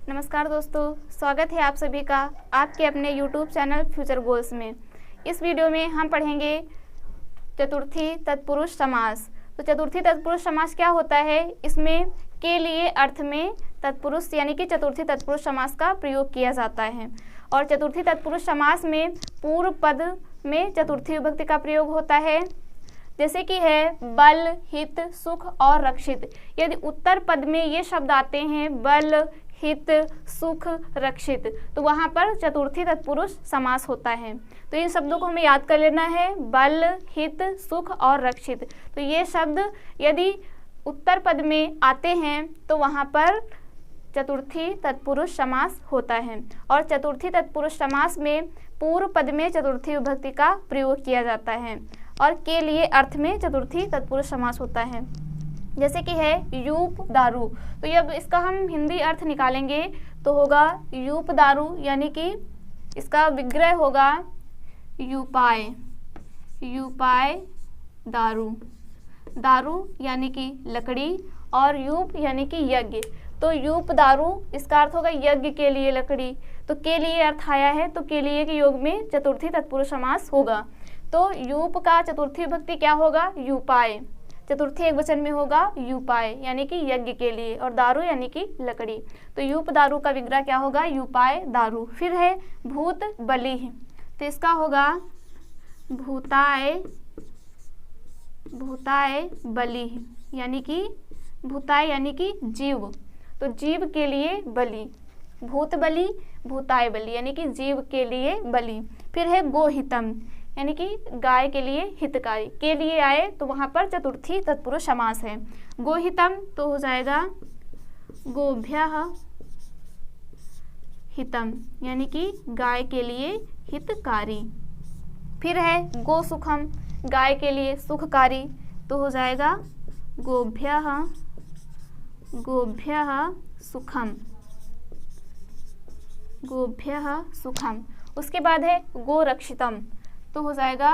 नमस्कार दोस्तों, स्वागत है आप सभी का आपके अपने YouTube चैनल फ्यूचर गोल्स में। इस वीडियो में हम पढ़ेंगे चतुर्थी तत्पुरुष समास। तो चतुर्थी तत्पुरुष समास क्या होता है? इसमें के लिए अर्थ में तत्पुरुष यानी कि चतुर्थी तत्पुरुष समास का प्रयोग किया जाता है। और चतुर्थी तत्पुरुष समास में पूर्व पद में चतुर्थी विभक्ति का प्रयोग होता है, जैसे कि है बल, हित, सुख और रक्षित। यदि उत्तर पद में ये शब्द आते हैं बल, हित, सुख, रक्षित, तो वहाँ पर चतुर्थी तत्पुरुष समास होता है। तो इन शब्दों को हमें याद कर लेना है, बल, हित, सुख और रक्षित। तो ये शब्द यदि उत्तर पद में आते हैं तो वहाँ पर चतुर्थी तत्पुरुष समास होता है। और चतुर्थी तत्पुरुष समास में पूर्व पद में चतुर्थी विभक्ति का प्रयोग किया जाता है और के लिए अर्थ में चतुर्थी तत्पुरुष समास होता है, जैसे कि है यूप दारू। तो जब इसका हम हिंदी अर्थ निकालेंगे तो होगा यूप दारू, यानी कि इसका विग्रह होगा यूपाय। यूपाय दारू, दारू यानी कि लकड़ी और यूप यानी कि यज्ञ। तो यूप दारू इसका अर्थ होगा यज्ञ के लिए लकड़ी। तो के लिए अर्थ आया है तो के लिए के योग में चतुर्थी तत्पुरुष समास होगा। तो यूप का चतुर्थी विभक्ति क्या होगा? यूपाय। चतुर्थी एक वचन में होगा यूपाय यानी कि यज्ञ के लिए, और दारू यानी कि लकड़ी। तो यूप दारू का विग्रह क्या होगा? यूपाय दारू। फिर है भूत बलि, तो इसका होगा भूताय, भूताय बलि, यानी कि भूताय यानी कि जीव। तो जीव के लिए बलि, भूत बलि, भूताय बलि यानी कि जीव के लिए बलि। फिर है गोहितम, यानी कि गाय के लिए हितकारी। के लिए आए तो वहाँ पर चतुर्थी तत्पुरुष समास है। गोहितम तो हो जाएगा गोभ्यः हितम, यानी कि गाय के लिए हितकारी। फिर है गोसुखम, गाय के लिए सुखकारी, तो हो जाएगा गोभ्यः, गोभ्यः सुखम, गोभ्यः सुखम। उसके बाद है गोरक्षितम, तो हो जाएगा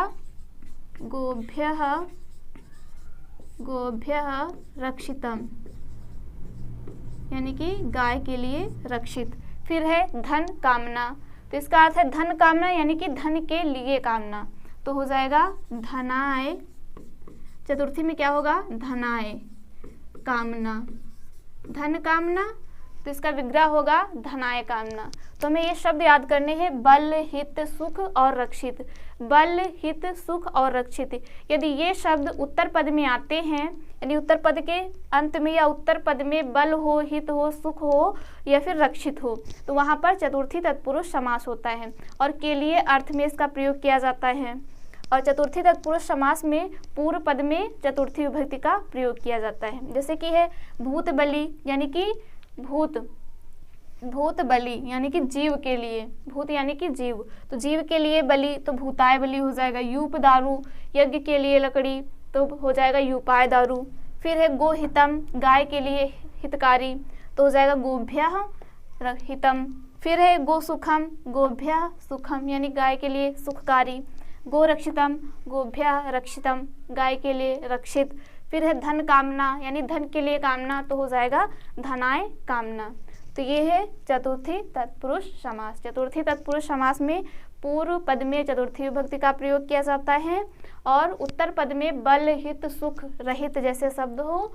गोभ्यः, गोभ्यः रक्षितम, यानी कि गाय के लिए रक्षित। फिर है धन कामना, तो इसका अर्थ है धन कामना यानी कि धन के लिए कामना, तो हो जाएगा धनाय। चतुर्थी में क्या होगा? धनाय कामना, धन कामना, तो इसका विग्रह होगा धनाय कामना। तो हमें ये शब्द याद करने हैं, बल, हित, सुख और रक्षित। बल, हित, सुख और रक्षित, यदि ये शब्द उत्तर पद में आते हैं, यानी उत्तर पद के अंत में या उत्तर पद में बल हो, हित हो, सुख हो या फिर रक्षित हो, तो वहाँ पर चतुर्थी तत्पुरुष समास होता है और के लिए अर्थ में इसका प्रयोग किया जाता है। और चतुर्थी तत्पुरुष समास में पूर्व पद में चतुर्थी विभक्ति का प्रयोग किया जाता है, जैसे कि है भूत बलि, यानी कि भूत, भूत बलि यानी कि जीव के लिए, भूत यानी कि जीव, तो जीव के लिए बलि, तो भूताय बलि हो जाएगा। यूप दारू, यज्ञ के लिए लकड़ी, तो हो जाएगा यूपाय दारू। फिर है गोहितम, गाय के लिए हितकारी, तो हो जाएगा गोभ्यः हितम। फिर है गोसुखम, गोभ्यः सुखम, यानी गाय के लिए सुखकारी। गोरक्षितम, गोभ्यः रक्षितम, गाय के लिए रक्षित। फिर है धन कामना, यानी धन के लिए कामना, तो हो जाएगा धनाय कामना। तो ये है चतुर्थी तत्पुरुष समास। चतुर्थी तत्पुरुष समास में पूर्व पद में चतुर्थी विभक्ति का प्रयोग किया जाता है और उत्तर पद में बल, हित, सुख, रहित जैसे शब्द हो,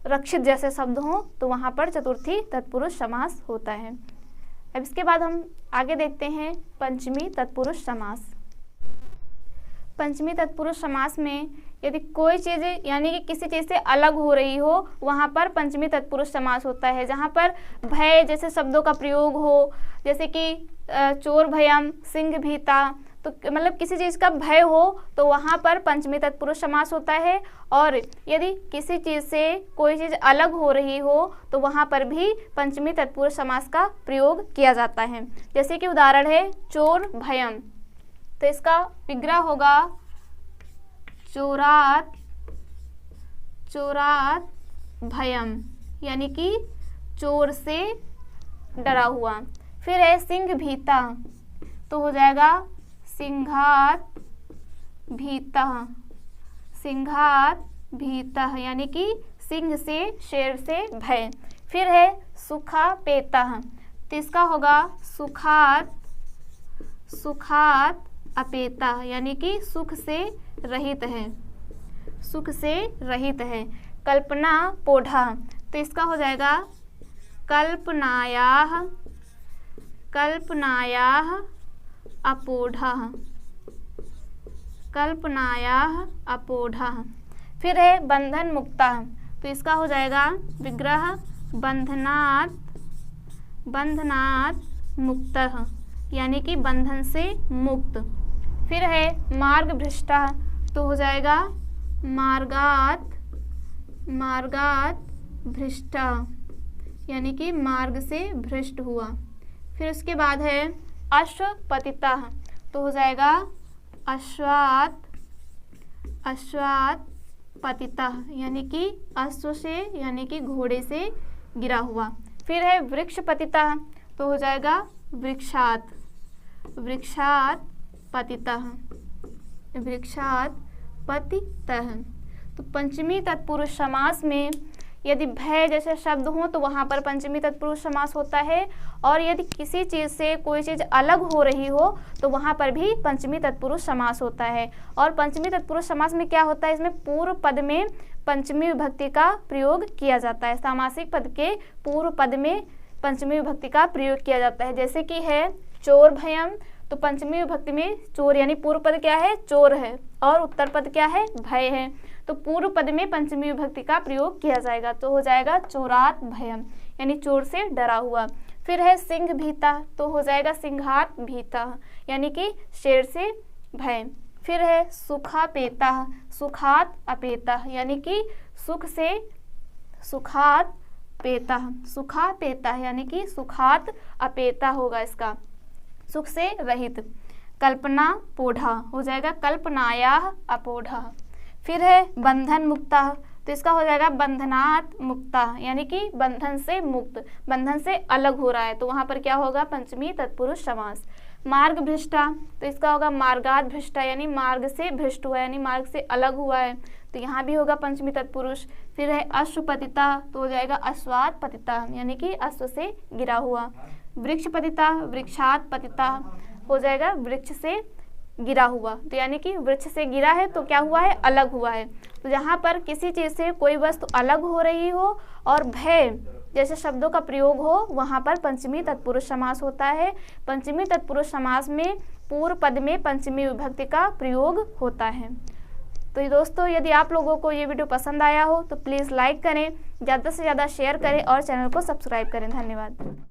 रक्षित जैसे शब्द हो, तो वहाँ पर चतुर्थी तत्पुरुष समास होता है। अब इसके बाद हम आगे देखते हैं पंचमी तत्पुरुष समास। पंचमी तत्पुरुष समास में यदि कोई चीज़ यानी कि किसी चीज़ से अलग हो रही हो, वहाँ पर पंचमी तत्पुरुष समास होता है। जहाँ पर भय जैसे शब्दों का प्रयोग हो, जैसे कि चोर भयम, सिंह भीता, तो मतलब किसी चीज़ का भय हो तो वहाँ पर पंचमी तत्पुरुष समास होता है। और यदि किसी चीज़ से कोई चीज़ अलग हो रही हो तो वहाँ पर भी पंचमी तत्पुरुष समास का प्रयोग किया जाता है। जैसे कि उदाहरण है चोर भयम, तो इसका विग्रह होगा चोरात, चोरात भयम, यानी कि चोर से डरा हुआ। फिर है सिंह भीता, तो हो जाएगा सिंघात भीतः, सिंघात भीतः, यानी कि सिंह से, शेर से भय। फिर है सुखापेतः, तो इसका होगा सुखात, सुखात अपेता, यानी कि सुख से रहित है, सुख से रहित है। कल्पना पोढ़ा, तो इसका हो जाएगा कल्पनायाः, कल्पनायाः अपोढ़ः, कल्पनायाः अपोढ़ः। फिर है बंधन मुक्तः, तो इसका हो जाएगा विग्रह बंधनात्, बंधनात् मुक्तः, यानी कि बंधन से मुक्त। फिर है मार्ग भ्रष्टः, तो हो जाएगा मार्गात्, मार्गात् भ्रष्टः, यानी कि मार्ग से भ्रष्ट हुआ। फिर उसके बाद है अश्वपतितः, तो हो जाएगा अश्वात्, अश्वात् पतितः, यानी कि अश्व से यानी कि घोड़े से गिरा हुआ। फिर है वृक्ष पतितः, तो हो जाएगा वृक्षात्, वृक्षात् पतितः, वृक्षात् पतितः। तो पंचमी तत्पुरुष समास में यदि भय जैसे शब्द हों तो वहाँ पर पंचमी तत्पुरुष समास होता है, और यदि किसी चीज़ से कोई चीज़ अलग हो रही हो तो वहाँ पर भी पंचमी तत्पुरुष समास होता है। और पंचमी तत्पुरुष समास में क्या होता है, इसमें पूर्व पद में पंचमी विभक्ति का प्रयोग किया जाता है। सामासिक पद के पूर्व पद में पंचमी विभक्ति का प्रयोग किया जाता है। जैसे कि है चोर भयम, तो पंचमी विभक्ति में चोर यानी पूर्व पद क्या है, चोर है, और उत्तर पद क्या है, भय है। तो पूर्व पद में पंचमी विभक्ति का प्रयोग किया जाएगा, तो हो जाएगा चोरात भयम, यानी चोर से डरा हुआ। फिर है सिंह भीता, तो हो जाएगा सिंहात भीता, यानी कि शेर से भय। फिर है सुखापेता, सुखात अपेता, यानी कि सुख से सुखात पेता, सुखा पेता, यानी कि सुखात अपेता होगा इसका, सुख से रहित। कल्पना पोढ़ा, हो जाएगा कल्पनायाः अपोढ़ः। फिर है बंधन मुक्तः, तो इसका हो जाएगा बंधनात् मुक्तः, यानी कि बंधन से मुक्त, बंधन से अलग हो रहा है, तो वहाँ पर क्या होगा, पंचमी तत्पुरुष समास। मार्ग भ्रष्टा, तो इसका होगा मार्गात् भ्रष्टा, यानी मार्ग से भ्रष्ट हुआ है, यानी मार्ग से अलग हुआ है, तो यहाँ भी होगा पंचमी तत्पुरुष। फिर है अश्वपतिता, तो हो जाएगा अश्वात् पतिता, यानी कि अश्व से गिरा हुआ। वृक्ष पतिता, वृक्षात् पतिता, हो जाएगा वृक्ष से गिरा हुआ, तो यानी कि वृक्ष से गिरा है तो क्या हुआ है, अलग हुआ है। तो जहाँ पर किसी चीज़ से कोई वस्तु अलग हो रही हो और भय जैसे शब्दों का प्रयोग हो, वहाँ पर पंचमी तत्पुरुष समास होता है। पंचमी तत्पुरुष समास में पूर्व पद में पंचमी विभक्ति का प्रयोग होता है। तो दोस्तों, यदि आप लोगों को ये वीडियो पसंद आया हो तो प्लीज़ लाइक करें, ज़्यादा से ज़्यादा शेयर करें और चैनल को सब्सक्राइब करें। धन्यवाद।